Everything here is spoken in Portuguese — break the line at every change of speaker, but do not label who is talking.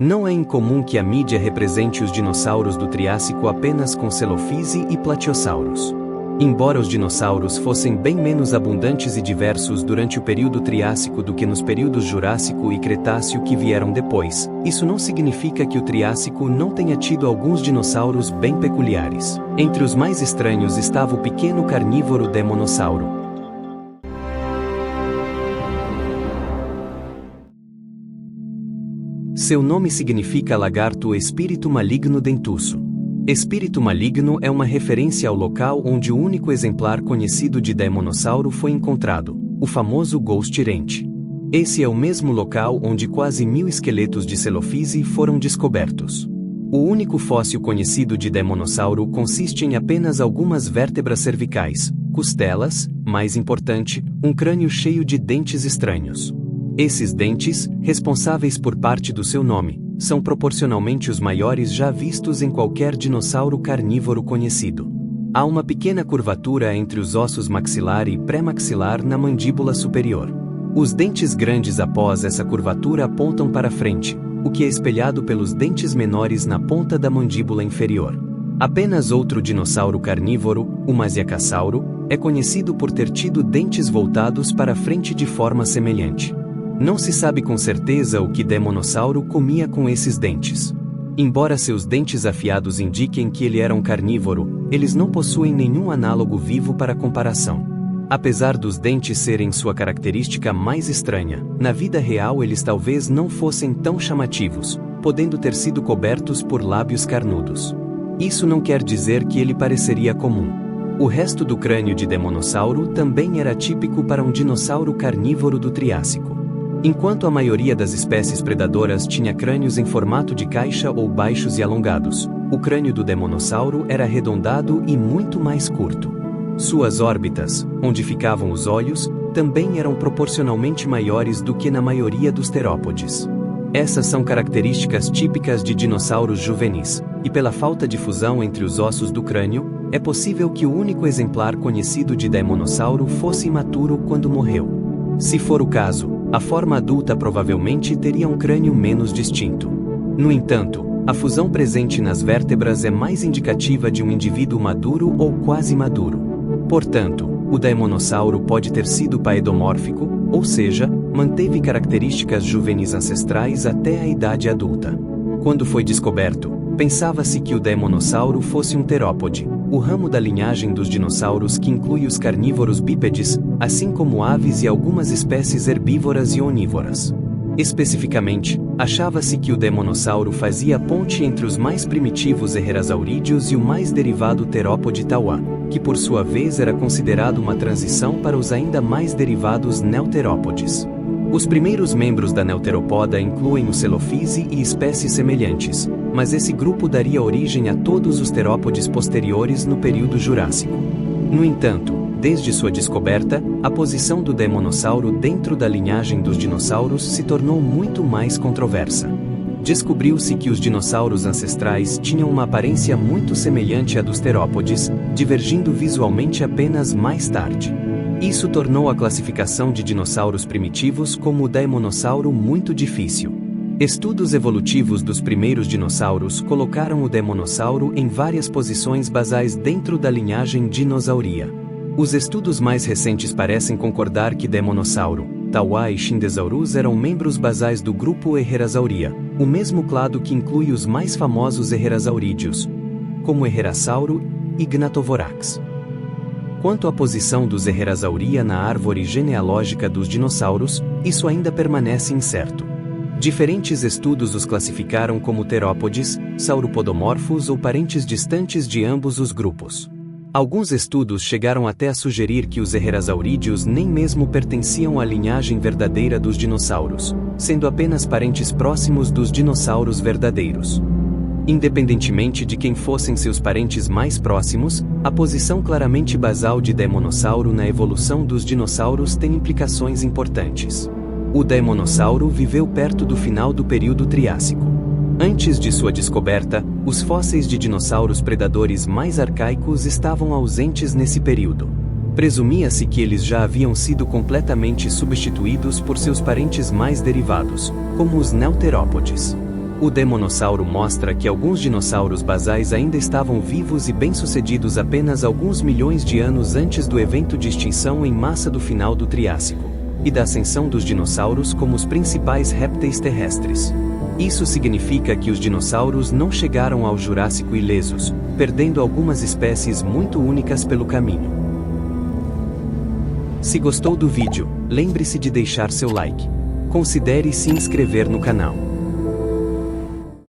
Não é incomum que a mídia represente os dinossauros do Triássico apenas com Celophise e Platiosaurus. Embora os dinossauros fossem bem menos abundantes e diversos durante o período Triássico do que nos períodos Jurássico e Cretáceo que vieram depois, isso não significa que o Triássico não tenha tido alguns dinossauros bem peculiares. Entre os mais estranhos estava o pequeno carnívoro Demonossauro. Seu nome significa lagarto espírito maligno dentuço. Espírito maligno é uma referência ao local onde o único exemplar conhecido de Demonossauro foi encontrado, o famoso Ghost Ranch. Esse é o mesmo local onde quase 1000 esqueletos de Celophise foram descobertos. O único fóssil conhecido de Demonossauro consiste em apenas algumas vértebras cervicais, costelas, mais importante, um crânio cheio de dentes estranhos. Esses dentes, responsáveis por parte do seu nome, são proporcionalmente os maiores já vistos em qualquer dinossauro carnívoro conhecido. Há uma pequena curvatura entre os ossos maxilar e pré-maxilar na mandíbula superior. Os dentes grandes após essa curvatura apontam para frente, o que é espelhado pelos dentes menores na ponta da mandíbula inferior. Apenas outro dinossauro carnívoro, o Masiacassauro, é conhecido por ter tido dentes voltados para frente de forma semelhante. Não se sabe com certeza o que Demonossauro comia com esses dentes. Embora seus dentes afiados indiquem que ele era um carnívoro, eles não possuem nenhum análogo vivo para comparação. Apesar dos dentes serem sua característica mais estranha, na vida real eles talvez não fossem tão chamativos, podendo ter sido cobertos por lábios carnudos. Isso não quer dizer que ele pareceria comum. O resto do crânio de Demonossauro também era típico para um dinossauro carnívoro do Triássico. Enquanto a maioria das espécies predadoras tinha crânios em formato de caixa ou baixos e alongados, o crânio do Demonossauro era arredondado e muito mais curto. Suas órbitas, onde ficavam os olhos, também eram proporcionalmente maiores do que na maioria dos terópodes. Essas são características típicas de dinossauros juvenis, e pela falta de fusão entre os ossos do crânio, é possível que o único exemplar conhecido de Demonossauro fosse imaturo quando morreu. Se for o caso, a forma adulta provavelmente teria um crânio menos distinto. No entanto, a fusão presente nas vértebras é mais indicativa de um indivíduo maduro ou quase maduro. Portanto, o Demonossauro pode ter sido paedomórfico, ou seja, manteve características juvenis ancestrais até a idade adulta. Quando foi descoberto, pensava-se que o Demonossauro fosse um terópode, o ramo da linhagem dos dinossauros que inclui os carnívoros bípedes, assim como aves e algumas espécies herbívoras e onívoras. Especificamente, achava-se que o Demonossauro fazia a ponte entre os mais primitivos Herrerasaurídeos e o mais derivado terópode Tauá, que por sua vez era considerado uma transição para os ainda mais derivados Neoterópodes. Os primeiros membros da Neoteropoda incluem o Celophise e espécies semelhantes, mas esse grupo daria origem a todos os terópodes posteriores no período Jurássico. No entanto, desde sua descoberta, a posição do Demonossauro dentro da linhagem dos dinossauros se tornou muito mais controversa. Descobriu-se que os dinossauros ancestrais tinham uma aparência muito semelhante à dos terópodes, divergindo visualmente apenas mais tarde. Isso tornou a classificação de dinossauros primitivos como o Demonossauro muito difícil. Estudos evolutivos dos primeiros dinossauros colocaram o Demonossauro em várias posições basais dentro da linhagem Dinosauria. Os estudos mais recentes parecem concordar que Demonossauro, Tauá e Schindesaurus eram membros basais do grupo Herrerasauria, o mesmo clado que inclui os mais famosos Herrerasaurídeos, como Herrerasauro e Gnatovorax. Quanto à posição dos Herrerasauria na árvore genealógica dos dinossauros, isso ainda permanece incerto. Diferentes estudos os classificaram como terópodes, sauropodomorfos ou parentes distantes de ambos os grupos. Alguns estudos chegaram até a sugerir que os Herrerasaurídeos nem mesmo pertenciam à linhagem verdadeira dos dinossauros, sendo apenas parentes próximos dos dinossauros verdadeiros. Independentemente de quem fossem seus parentes mais próximos, a posição claramente basal de Demonossauro na evolução dos dinossauros tem implicações importantes. O Demonossauro viveu perto do final do período Triássico. Antes de sua descoberta, os fósseis de dinossauros predadores mais arcaicos estavam ausentes nesse período. Presumia-se que eles já haviam sido completamente substituídos por seus parentes mais derivados, como os Neoterópodes. O Demonossauro mostra que alguns dinossauros basais ainda estavam vivos e bem-sucedidos apenas alguns milhões de anos antes do evento de extinção em massa do final do Triássico, e da ascensão dos dinossauros como os principais répteis terrestres. Isso significa que os dinossauros não chegaram ao Jurássico ilesos, perdendo algumas espécies muito únicas pelo caminho. Se gostou do vídeo, lembre-se de deixar seu like. Considere se inscrever no canal.